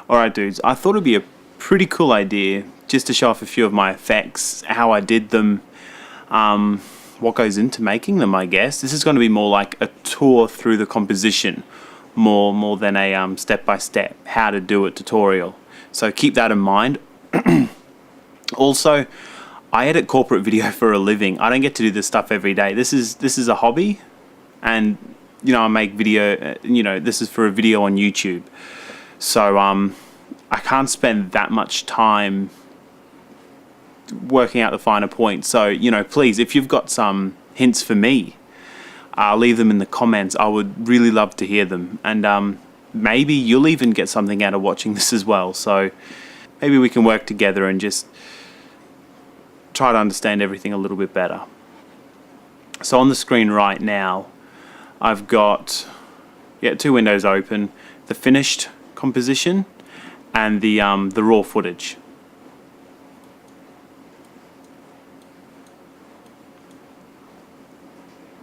Alright dudes, I thought it'd be a pretty cool idea just to show off a few of my effects, how I did them, what goes into making them, I guess. This is going to be more like a tour through the composition, more than a step-by-step how to do it tutorial. So keep that in mind. Also, I edit corporate video for a living. I don't get to do this stuff every day. This is a hobby, and I make video. This is for a video on YouTube. So I can't spend that much time working out the finer points. So please, if you've got some hints for me, leave them in the comments. I would really love to hear them, and maybe you'll even get something out of watching this as well. So maybe we can work together and just try to understand everything a little bit better. So on the screen right now, I've got two windows open: the finished composition and the raw footage.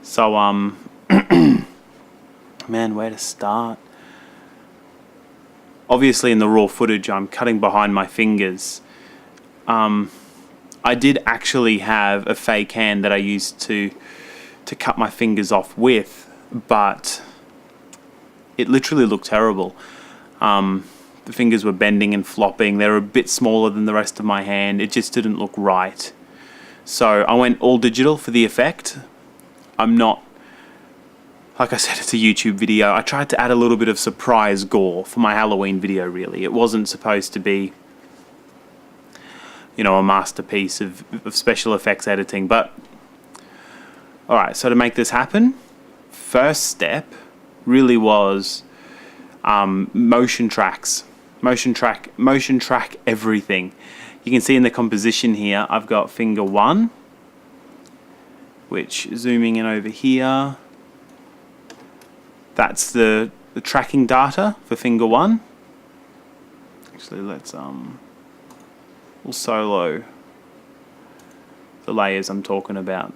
So man, where to start? Obviously in the raw footage I'm cutting behind my fingers. I did actually have a fake hand that I used to cut my fingers off with, but it literally looked terrible. The fingers were bending and flopping. They were a bit smaller than the rest of my hand. It just didn't look right. So I went all digital for the effect. I'm not, like I said, it's a YouTube video. I tried to add a little bit of surprise gore for my Halloween video, really. It wasn't supposed to be a masterpiece of special effects editing, but alright, so to make this happen, first step really was motion track everything. You can see in the composition here I've got finger 1, which, zooming in over here, that's the tracking data for finger 1. Actually, let's we'll solo the layers I'm talking about.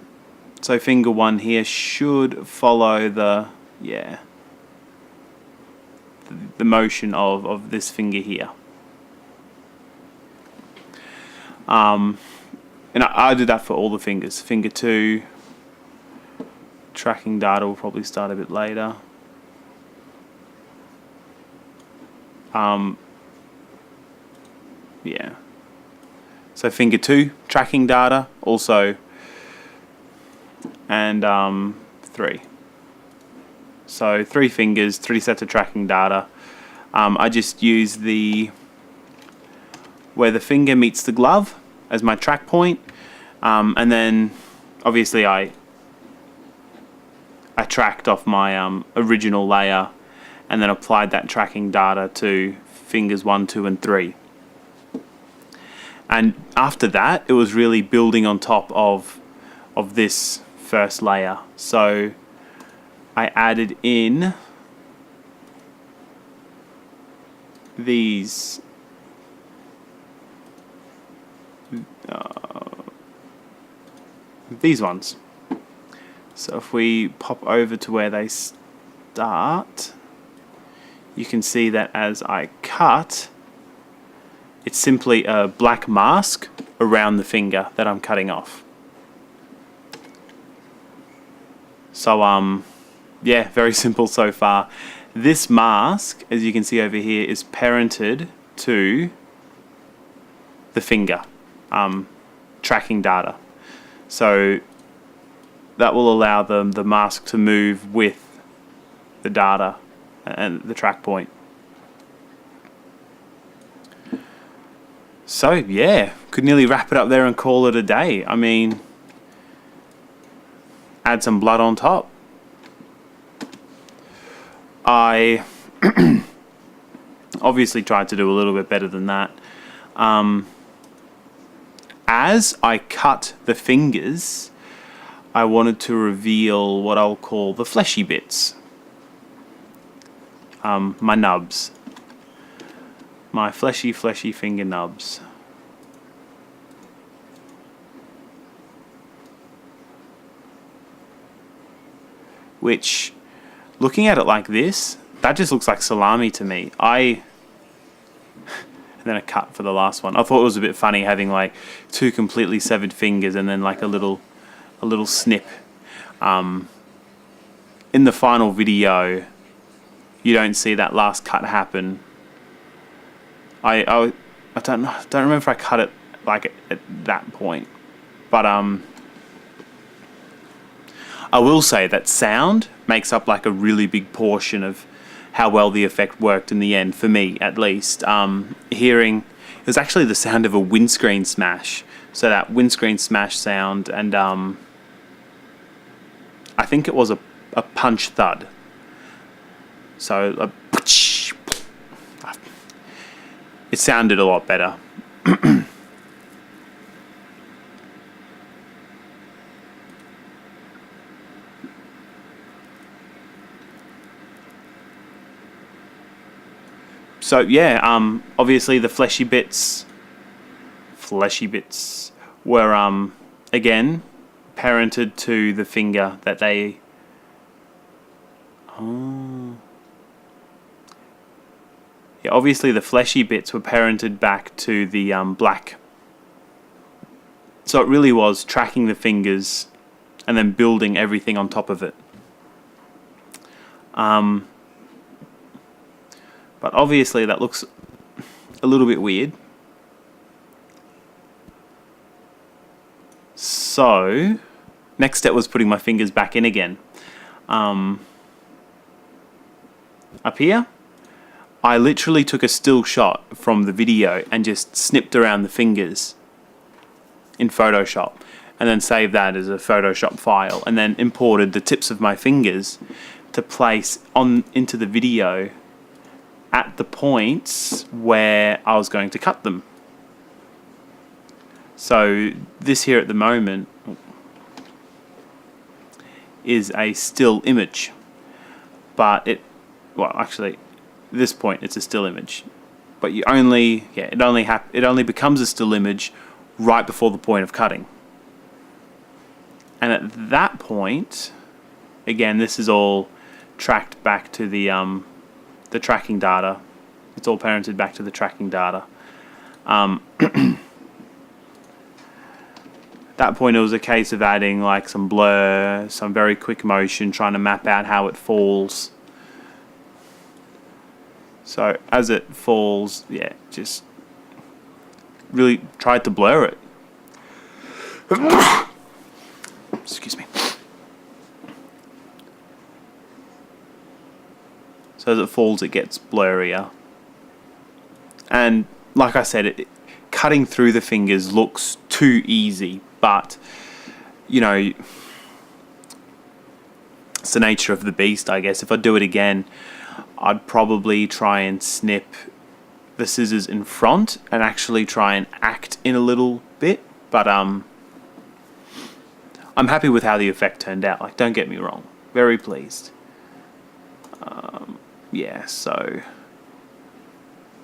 So finger 1 here should follow the motion of this finger here. And I did that for all the fingers. Finger 2, tracking data will probably start a bit later. So finger 2, tracking data also, and 3. So 3 fingers, 3 sets of tracking data. I just use where the finger meets the glove as my track point, and then obviously I tracked off my original layer and then applied that tracking data to fingers 1, 2 and 3. And after that, it was really building on top of this first layer. So I added in these ones. So if we pop over to where they start, you can see that as I cut, it's simply a black mask around the finger that I'm cutting off. So very simple so far. This mask, as you can see over here, is parented to the finger tracking data. So that will allow the mask to move with the data and the track point. So yeah, could nearly wrap it up there and call it a day. I mean, add some blood on top. I obviously tried to do a little bit better than that. As I cut the fingers, I wanted to reveal what I'll call the fleshy bits. My nubs. My fleshy finger nubs. Which, looking at it like this, that just looks like salami to me. and then a cut for the last one. I thought it was a bit funny having like two completely severed fingers and then like a little snip. In the final video, you don't see that last cut happen. I don't remember if I cut it like at that point, but I will say that sound makes up like a really big portion of how well the effect worked in the end, for me at least. Hearing, it was actually the sound of a windscreen smash. So that windscreen smash sound, and I think it was a punch thud. So it sounded a lot better. So yeah, obviously the fleshy bits were again parented to the finger that they. Yeah, obviously the fleshy bits were parented back to the black. So it really was tracking the fingers and then building everything on top of it. But obviously that looks a little bit weird. So, next step was putting my fingers back in again. Up here, I literally took a still shot from the video and just snipped around the fingers in Photoshop, and then saved that as a Photoshop file, and then imported the tips of my fingers to place into the video at the points where I was going to cut them. So this here at the moment is a still image, but at this point it's a still image, but it only becomes a still image right before the point of cutting. And at that point, again, this is all tracked back to the tracking data. It's all parented back to the tracking data. At that point, it was a case of adding like some blur, some very quick motion, trying to map out how it falls. So as it falls, yeah, just really tried to blur it. Excuse me. So as it falls, it gets blurrier. And like I said, cutting through the fingers looks too easy, but you know, it's the nature of the beast, I guess. If I do it again, I'd probably try and snip the scissors in front and actually try and act in a little bit. But I'm happy with how the effect turned out. Like, don't get me wrong, very pleased. Yeah, so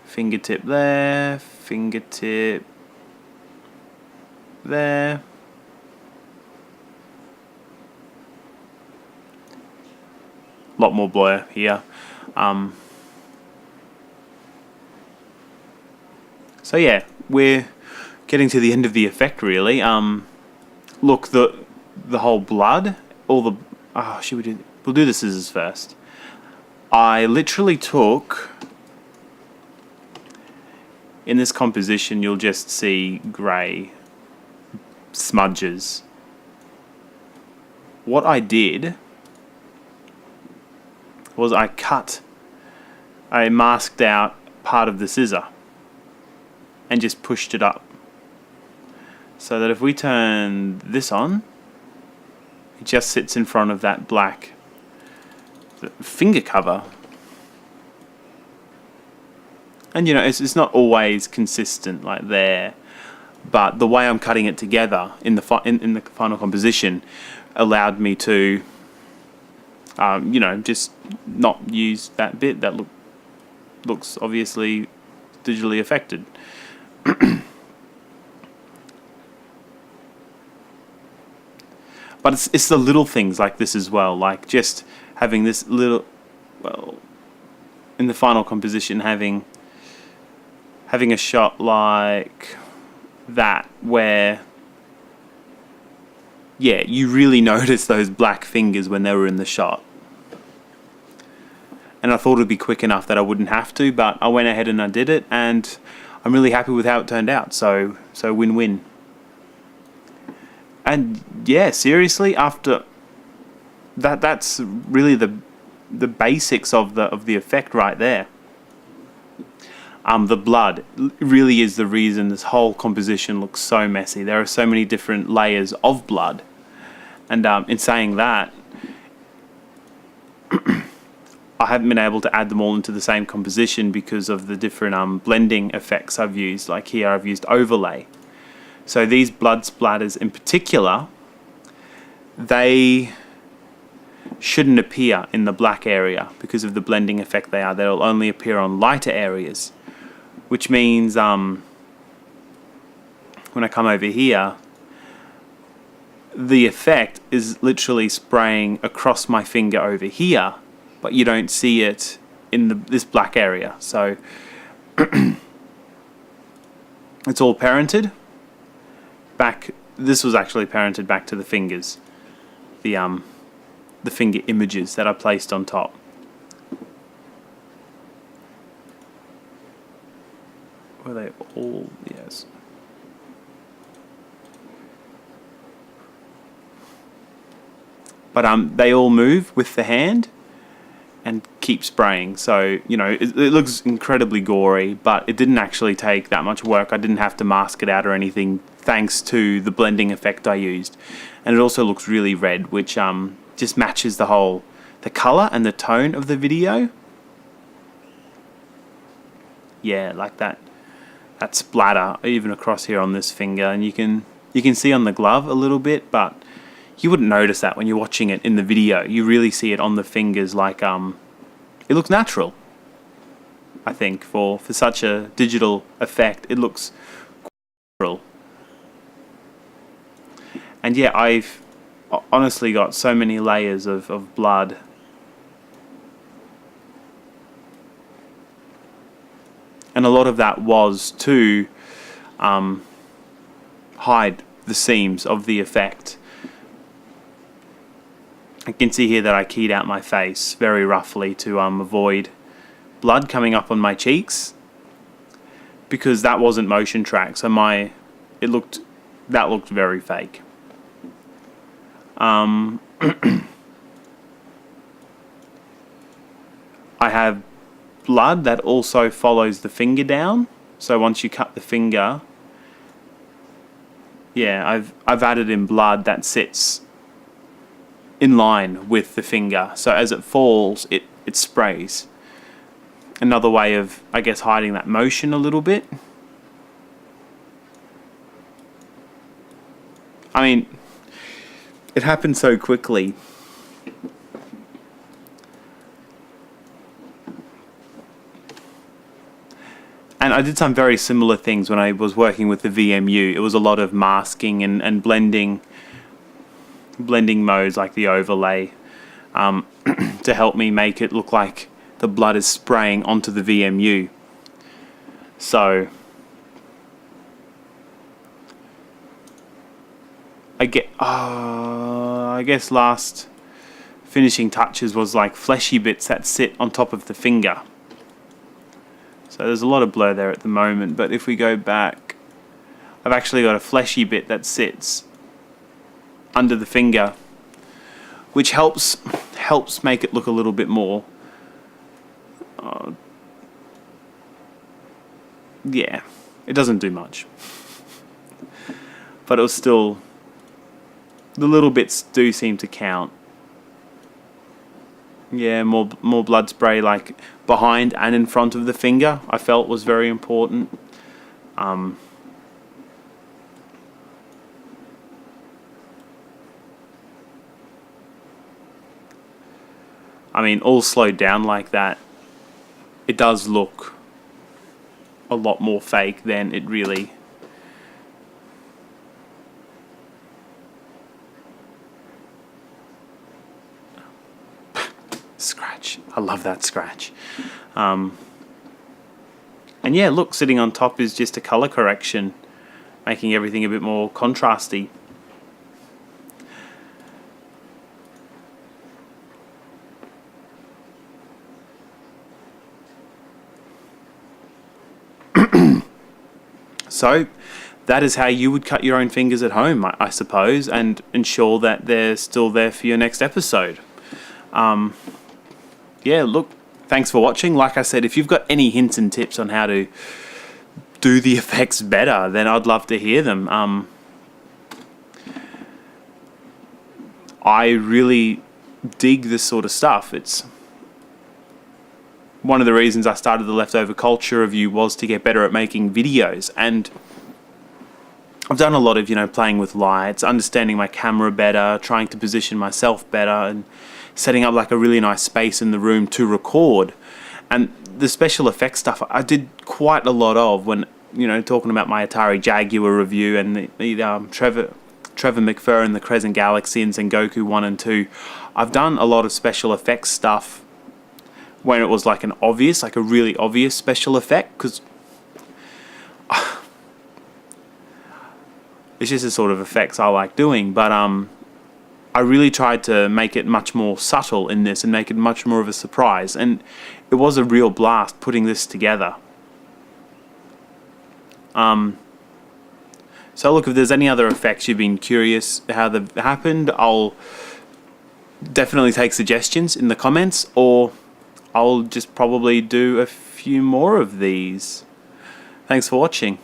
fingertip there, fingertip there. A lot more blur here. So yeah, we're getting to the end of the effect, really. Look, the whole blood, all the we'll do the scissors first. I literally took, in this composition, you'll just see grey smudges. What I did was I masked out part of the scissor and just pushed it up. So that if we turn this on, it just sits in front of that black finger cover. And you know, it's not always consistent like there, but the way I'm cutting it together in the final composition allowed me to just not use that bit that looks obviously digitally affected. But it's the little things like this as well, like just having this little, in the final composition, having having a shot like that where, yeah, you really notice those black fingers when they were in the shot. And I thought it'd be quick enough that I wouldn't have to, but I went ahead and I did it, and I'm really happy with how it turned out. So win-win. And yeah, seriously, after that's really the basics of the effect right there. The blood really is the reason this whole composition looks so messy. There are so many different layers of blood, and in saying that, I haven't been able to add them all into the same composition because of the different blending effects I've used. Like here, I've used overlay. So these blood splatters in particular, they shouldn't appear in the black area because of the blending effect they are. They'll only appear on lighter areas, which means when I come over here, the effect is literally spraying across my finger over here, but you don't see it in this black area. So it's all parented back. This was actually parented back to the fingers, the finger images that I placed on top. Were they all? Yes. But they all move with the hand and keep spraying. So, you know, it looks incredibly gory, but it didn't actually take that much work. I didn't have to mask it out or anything thanks to the blending effect I used. And it also looks really red, which just matches the color and the tone of the video. Yeah, like that splatter even across here on this finger, and you can see on the glove a little bit, but you wouldn't notice that when you're watching it in the video. You really see it on the fingers, like it looks natural. I think for such a digital effect, it looks natural. And yeah, I've honestly got so many layers of blood. And a lot of that was to hide the seams of the effect. I can see here that I keyed out my face very roughly to avoid blood coming up on my cheeks, because that wasn't motion track, so that looked very fake. I have blood that also follows the finger down. So once you cut the finger, yeah, I've added in blood that sits in line with the finger. So as it falls, it sprays. Another way of, I guess, hiding that motion a little bit. I mean, it happened so quickly. And I did some very similar things when I was working with the VMU. It was a lot of masking and blending modes like the overlay to help me make it look like the blood is spraying onto the VMU. So I guess last finishing touches was like fleshy bits that sit on top of the finger. So there's a lot of blur there at the moment, but if we go back, I've actually got a fleshy bit that sits under the finger, which helps make it look a little bit more yeah, it doesn't do much, but it was still, the little bits do seem to count. Yeah, more blood spray like behind and in front of the finger, I felt was very important. I mean, all slowed down like that, it does look a lot more fake than it really. Scratch. I love that scratch. And yeah, look, sitting on top is just a color correction, making everything a bit more contrasty. So that is how you would cut your own fingers at home, I suppose, and ensure that they're still there for your next episode. Yeah, look, thanks for watching. Like I said, if you've got any hints and tips on how to do the effects better, then I'd love to hear them. I really dig this sort of stuff. It's one of the reasons I started the Leftover Culture Review was to get better at making videos, and I've done a lot of, playing with lights, understanding my camera better, trying to position myself better, and setting up like a really nice space in the room to record. And the special effects stuff I did quite a lot of when, talking about my Atari Jaguar review and the Trevor McFur and the Crescent Galaxy and Sengoku 1 and 2. I've done a lot of special effects stuff when it was like a really obvious special effect, because it's just the sort of effects I like doing. But I really tried to make it much more subtle in this and make it much more of a surprise, and it was a real blast putting this together. So look, if there's any other effects you've been curious how they've happened, I'll definitely take suggestions in the comments, or I'll just probably do a few more of these. Thanks for watching.